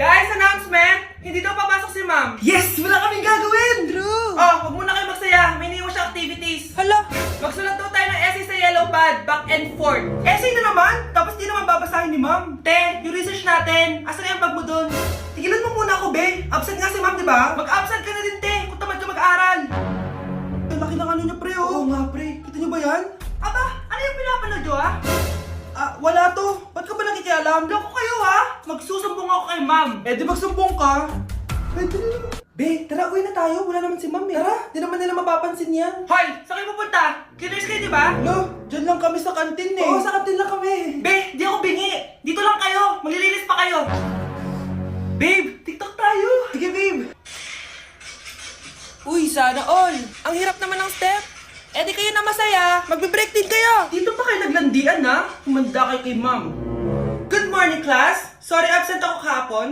Guys, announcement! Hindi daw papasok si ma'am. Yes! Wala kaming gagawin! True! Oh, huwag muna kayo magsaya. May iniwan siya activities. Hala! Magsulat daw tayo ng essay sa yellow pad, back and forth. Essay na naman! Tapos di naman babasahin ni ma'am. Te, yung research natin. Asan na yung bag mo dun? Tigilan mo muna ako, be. Absent nga si ma'am, di ba? Mag-absent ka na din, te. Kung tamad ka mag-aral. Ang laki ng ano niya, pre, oh. Oo nga, pre. Kita niyo ba yan? Aba, ano yung pinapanood nyo, ha? Wala to. Ba't ka ba nakikialam? Loko kayo, ha? Magsusumbong ako kay ma'am. Eh, di magsumbong ka. Pwede na. Be, tara, uwi na tayo. Wala naman si ma'am, eh. Tara, di naman nila mapapansin yan. Hoy, saan kayo pupunta? Cleaners kayo, di ba? Lo, dyan lang kami sa kantin, eh. Oo, sa kantin lang kami. Be, di ako bingi. Dito lang kayo. Maglilinis pa kayo. Babe, TikTok tayo. Sige, babe. Uy, sana all! Ang hirap naman ng step! Eh di kayo na masaya! Magbe-break din kayo! Dito pa kayo naglandian, ha? Humanda kayo kay ma'am. Good morning, class. Sorry, absent ako kahapon.